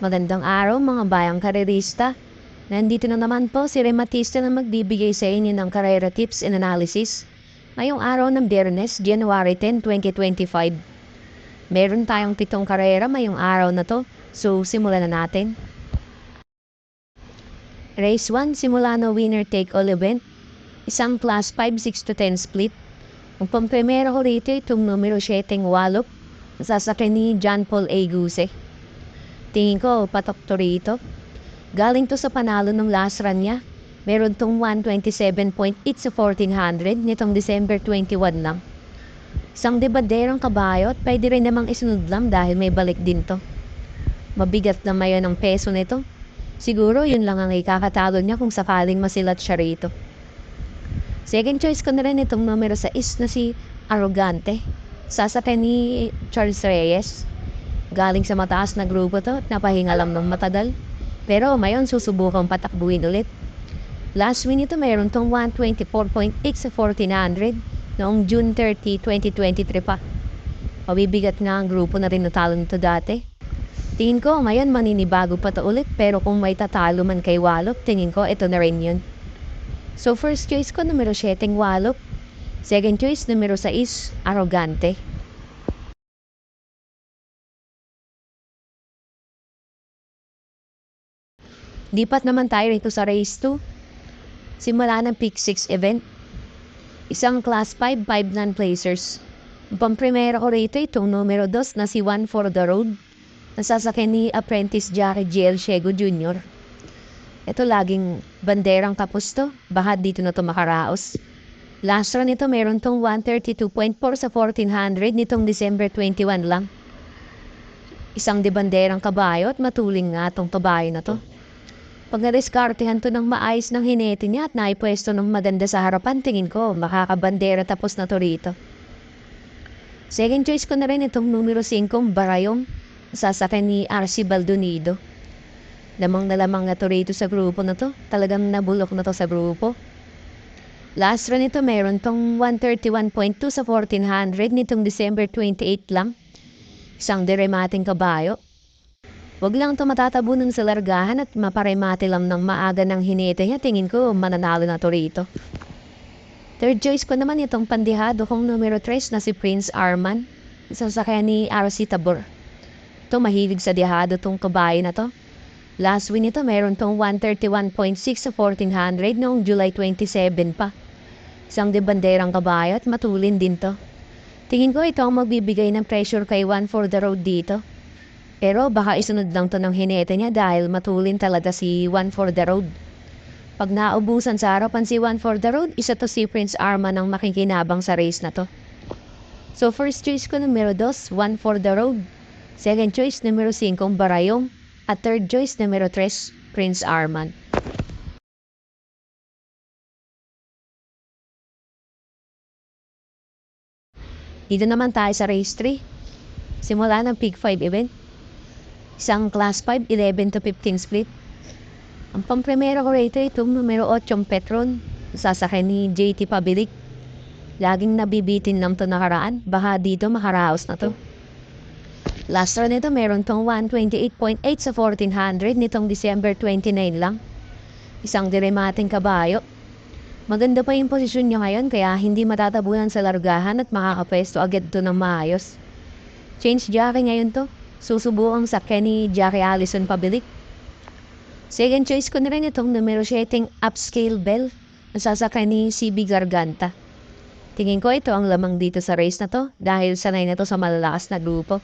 Magandang araw mga bayang karerista. Nandito na naman po si Rematista na magbibigay sa inyo ng karera tips and analysis. Ngayong araw ng Biyernes, January 10, 2025. Meron tayong 7 karera ngayong araw na to, so simulan na natin. Race 1, simula na winner take all event. Isang class 5, 6 to 10 split. Ang pamprimera ko rito itong numero 7 Wallop, sasakyan ni John Paul A. Guse. Tingin ko, patok to rito. Galing to sa panalo ng last run niya. Meron tong 127.8 sa 1400 nitong December 21 lang. Isang debaderang kabayo at pwede rin namang isunod lang dahil may balik din to. Mabigat na mayon ang peso nito. Siguro yun lang ang ikakatalo niya kung sakaling masilat siya rito. Second choice ko na rin itong numero 6 na si Arrogante. Sasakyan ni Charles Reyes. Galing sa mataas na grupo to at napahinga lang ng matagal. Pero mayon susubukang patakbuhin ulit. Last win ito mayroon tong 124.8 sa 1400 noong June 30, 2023 pa. Mabibigat nga ang grupo na rin natalo nito dati. Tingin ko ngayon maninibago pa to ulit pero kung may tatalo man kay Wallop, tingin ko ito na rin yun. So first choice ko numero 7 Wallop. Second choice numero 6 Arrogante. Lipat naman tayo rito sa race 2. Simula ng pick 6 event. Isang class 5, 5 non-placers. Pamprimera ko rito itong numero 2 na si One for the Road. Nasasakyan ni Apprentice Jackie G.L. Shego Jr. Ito laging banderang kapos to. Baka dito na to makaraos. Last run ito meron tong 132.4 sa 1400 nitong December 21 lang. Isang debanderang kabayo at matuling nga tong kabayo na to. Pag nariskartehan to ng maayos ng hinete niya at naipwesto ng maganda sa harapan, tingin ko makakabandera tapos na to rito. Second choice ko na rin itong numero 5 Barayong. Sasakyan ni RC Baldonido. Lamang na lamang na to rito sa grupo na to. Talagang nabulok na to sa grupo. Last run ito meron tong 131.2 sa 1400 nitong December 28 lang. Isang deremating kabayo. Wag lang ito matatabunan sa largahan at maparemate lang ng maaga ng hinete niya. Tingin ko mananalo na to rito. Third choice ko naman itong pandihado kong numero 3 na si Prince Arman. Sasakyan ni RC Tabor. Ito mahilig sa dihado tong kabayo na to. Last win ito meron tong 131.6 sa 1400 noong July 27 pa. Isang debanderang kabayo at matulin din to. Tingin ko ito ang magbibigay ng pressure kay One for the Road dito. Pero baka isunod lang to ng hinete niya dahil matulin talaga si One for the Road. Pag naubusan sa harapan si One for the Road, isa to si Prince Arman ang makikinabang sa race na to. So first choice ko numero 2, One for the Road. Second choice numero 5, Barayong. At third choice numero 3, Prince Arman. Dito naman tayo sa race 3. Simula ng pick 5 event. Isang class 5, 11 to 15 split. Ang pamprimera ko rito itong numero 8 Petron. Sasakyan ni JT Pabilik. Laging nabibitin lang to nakaraan. Baka dito makaraos na to. Last run nito meron tong 128.8 sa 1400 nitong December 29 lang. Isang diremating kabayo. Maganda pa yung posisyon niya ngayon kaya hindi matatabunan sa largahan at makakapwesto agad to ng maayos. Change jockey ngayon to. Susubukang sakyan ni Jackie Allison Pabilik. Second choice ko na rin itong numero 7 Upscale Bell. Nasasakyan ni CB Garganta. Tingin ko ito ang lamang dito sa race na to dahil sanay na to sa malalakas na grupo.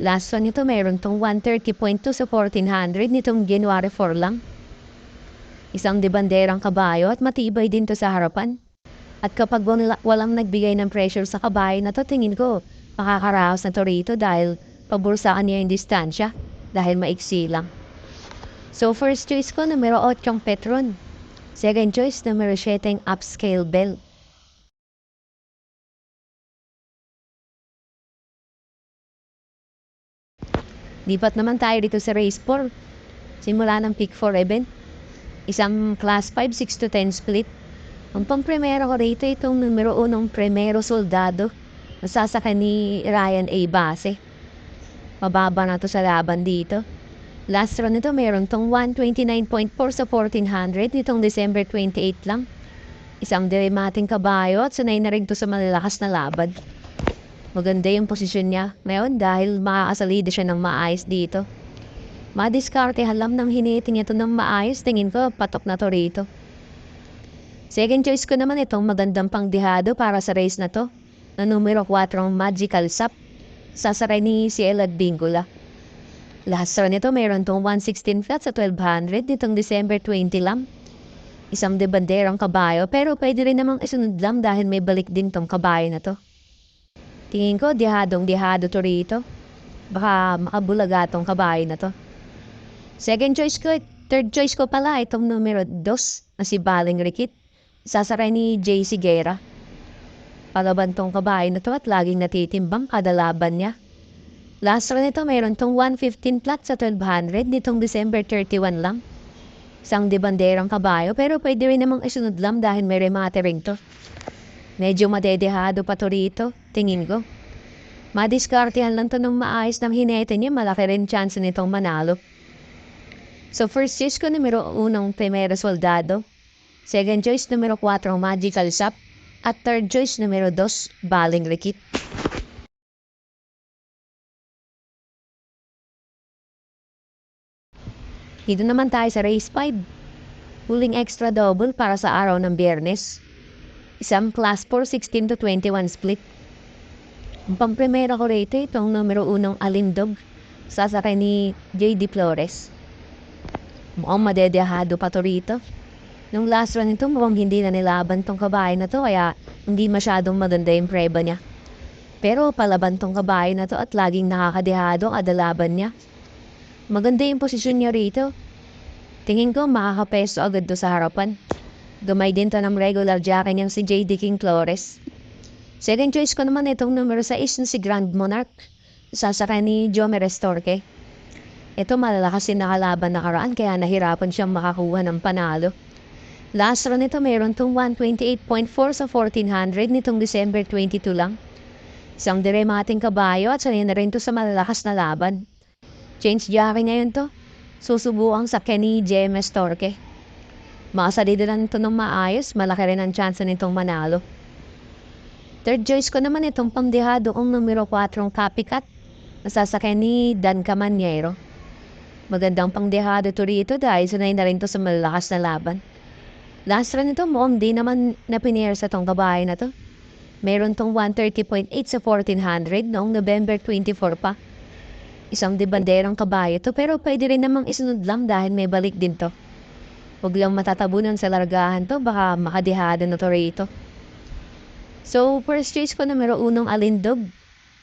Last one nito mayroon tong 130.2 sa 1400 nitong January 4 lang. Isang debanderang kabayo at matibay din to sa harapan. At kapag walang nagbigay ng pressure sa kabayo na to, tingin ko makakaraos na to rito dahil pabursaan niya yung distansya dahil maiksi lang. So first choice ko numero 8 Petron. Second choice numero 7 Upscale Bell. Lipat naman tayo dito sa race 4. Simula ng pick 4 event. Isang class 5, 6 to 10 split. Ang pamprimero ko rito itong numero 1 Primero Soldado. Nasasakyan ni Ryan A. Base. Mababa na to sa laban dito. Last round nito meron tong 129.4 sa 1400 nitong December 28 lang. Isang diremating kabayo at sanay na rin to sa malalakas na laban. Maganda yung posisyon niya ngayon dahil makakasalida siya ng maayos dito. Madiskarte halam ng hiniti niya to ng maayos, tingin ko patok na to rito. Second choice ko naman itong magandang pangdihado para sa race na to, na numero 4 Magical Sap, sasaray ni Ciel Adbingula. Last round nito mayroon tong 116 flat sa 1200 nitong December 20 lang. Isang debanderang kabayo pero pwede rin namang isunod lang dahil may balik din tong kabayo na to. Tingin ko dihadong-dihado to rito. Baka makabulaga tong kabayo na to. Second choice ko, third choice ko pala itong numero 2 na si Baling Rikit. Sasaray ni JC Guerra. Palaban tong kabayo na to at laging natitimbang kada laban niya. Last round nito mayroon tong 115 flat sa 1200 nitong December 31 lang. Isang debanderang kabayo pero pwede rin namang isunod lang dahil may remate rin to. Medyo madedehado pa to rito, tingin ko. Madiskartehan lang to ng maayos ng hinete niya, malaki rin chance nitong manalo. So first choice ko numero 1 Primero Soldado, second choice numero 4 Magical Sap, at third choice numero 2 Baling Rikit. Dito naman tayo sa race 5. Huling extra double para sa araw ng Biyernes. Isang class 4 16 to 21 split. Ang pamprimera ko rito itong numero 1 Alindog, sasakay ni JD Flores. Mukhang madedehado pa to rito. Nung last run nito mukhang hindi na nilaban tong kabayo na to kaya hindi masyadong maganda yung preba niya. Pero palaban tong kabayo na to at laging nakakadehado kada laban niya. Maganda yung posisyon niya rito. Tingin ko makakapeso agad do sa harapan. Gamay din to ng regular jockey niyang si JD King Flores. Second choice ko naman itong numero 6 na si Grand Monarch. Sasakay ni Jome Restorque. Ito malalakas yung nakalaban nakaraan kaya nahirapan siyang makakuha ng panalo. Last run nito mayroon tong 128.4 sa 1400 nitong December 22 lang. Isang diremating kabayo at sanay na rin to sa malalakas na laban. Change jockey ngayon to. Susubukan sa Kenny James Torque. Makasalida lang ito ng maayos, malaki rin ang chance nitong manalo. Third choice ko naman itong pangdihado kong numero 4 Copycat, nasasakay ni Dan Camaniero. Magandang pangdihado to rito dahil sanay na rin to sa malalakas na laban. Last run nito mukhang di naman napinier sa tong kabayo na to. Meron tong 130.8 sa 1400 noong November 24 pa. Isang debanderang kabayo to pero pwede rin namang isunod lang dahil may balik din to. Huwag lang matatabunan sa largahan to, baka makadehado na to rito. So, first choice ko numero 1 Alindog,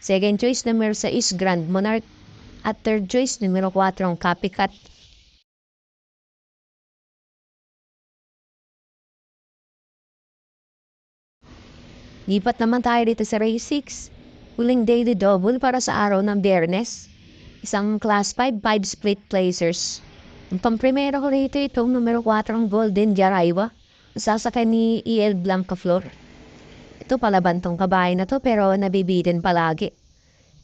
second choice numero 6 Grand Monarch, at third choice numero 4 Copycat. Lipat naman tayo dito sa race 6. Huling daily double para sa araw ng Biyernes. Isang class 5 split placers. Ang pamprimera ko rito itong numero 4 Golden Jaraywa. Sasakay ni EL Blancaflor. Ito palaban tong kabayo na to pero nabibitin palagi.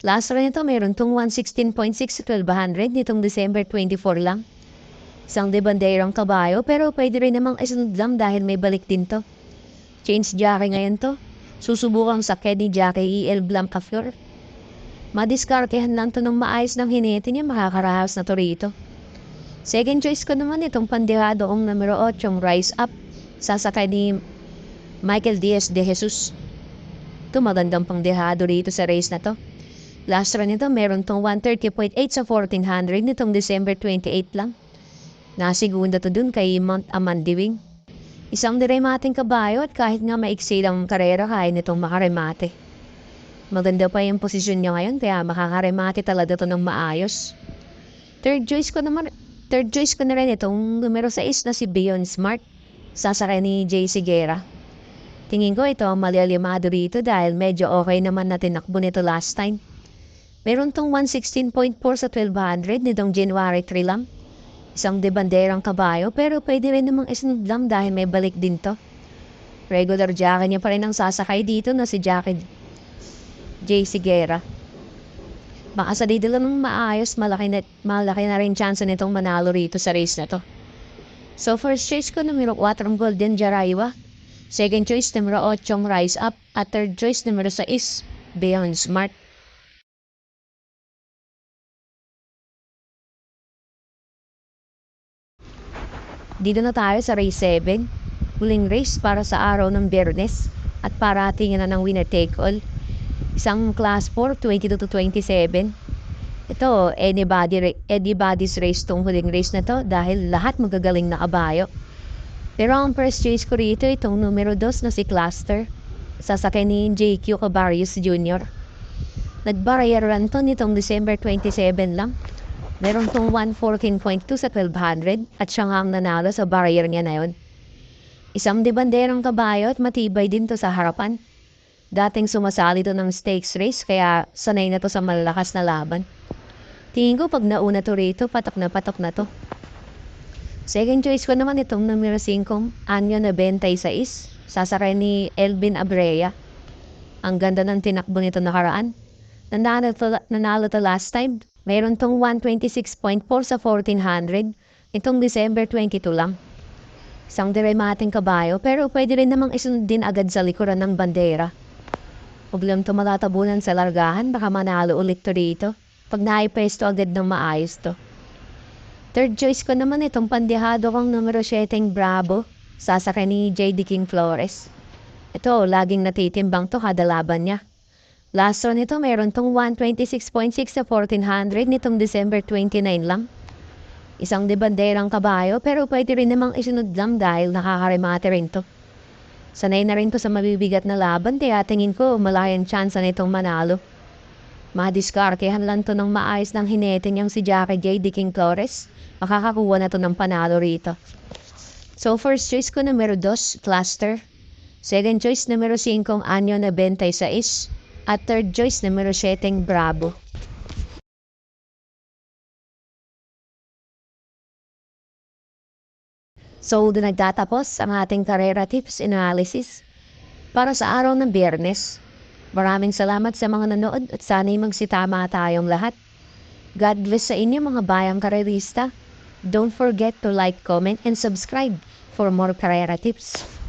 Last run nito mayroon tong 116.6 sa 1200 nitong December 24 lang. Isang debanderang kabayo pero pwede rin namang isunod lang dahil may balik din to. Change jockey ngayon to. Susubukan sa Kenny jockey EL Blancaflor. Madiskartehan lang to ng maayos ng hinete niya, makakarahas na to rito. Second choice ko naman itong pandehado ang numero 8 Rise Up, sasakay ni Michael Diaz de Jesus. Ito magandang pangdehado rito sa race na to. Last run nito meron tong 130.8 sa 1400 nitong December 28 lang. Nasigunda to dun kay Mount Amandiwing. Isang diremating kabayo at kahit nga maiksi lang karera kaya nitong makaremate. Maganda pa yung posisyon niya ngayon kaya makakaremate talaga to ng maayos. Third choice ko na rin itong numero 6 na si Beyond Smart, sasakay ni JC Guerra. Tingin ko ito ang malialimado rito dahil medyo okay naman na tinakbo nito last time. Meron tong 116.4 sa 1200 nitong January 3 lang. Isang debanderang kabayo pero pwede rin namang isunod lang dahil may balik din to. Regular jockey niya pa rin ang sasakay dito na si JC Guerra. Baka sa didila ng maayos, malaki na rin chance nitong manalo rito sa race na to. So first choice ko numero 4 ang Golden Jaraywa. Second choice numero 8 Rise Up. At third choice numero 6 Beyond Smart. Dito na tayo sa race 7. Huling race para sa araw ng Biyernes. At parating na ng winner take all. Isang class 4, 22 to 27. Ito, anybody's race tong huling race na to dahil lahat magagaling na kabayo. Pero ang first choice ko rito itong numero 2 na si Cluster. Sasakay ni JQ Cabarius Jr. Nagbarrier-run to nitong December 27 lang. Meron tong 114.2 sa 1200 at siya nga ang nanalo sa barrier niya na yun. Isang debanderang kabayo at matibay din to sa harapan. Dating sumasali to ng stakes race kaya sanay na to sa malalakas na laban. Tingin ko pag nauna to rito, patok na to. Second choice ko naman itong numero 5, Anyo na 26, sasakay ni Elvin Abrea. Ang ganda ng tinakbo nito nakaraan. Nanalo to last time. Mayroon tong 126.4 sa 1400. Itong December 22 lang. Isang diremating kabayo pero pwede rin namang isunod din agad sa likuran ng bandera. Problem to malatabunan sa largahan, baka manalo ulit to rito. Pag naipwesto agad ng maayos to. Third choice ko naman itong pandehado kong numero 7 Bravo. Sasakay ni JD King Flores. Ito, laging natitimbang to kada laban niya. Last round nito, meron tong 126.6 sa 1400 nitong December 29 lang. Isang debanderang kabayo pero pwede rin namang isunod lang dahil nakakaremate rin to. Sanay na rin to sa mabibigat na laban kaya tingin ko malaking chance nitong manalo. Madiskartehan lang to ng maayos ng hinete niyang si Jackie J. D. King Flores. Makakakuha na to ng panalo rito. So first choice ko numero 2, Cluster. Second choice numero 5, Anyo na 26. At third choice, numero 7, Bravo. So, doon nagtatapos ang ating karera tips analysis para sa araw ng Biyernes. Maraming salamat sa mga nanood at sana'y magsitama tayong lahat. God bless sa inyo mga bayang karerista. Don't forget to like, comment, and subscribe for more karera tips.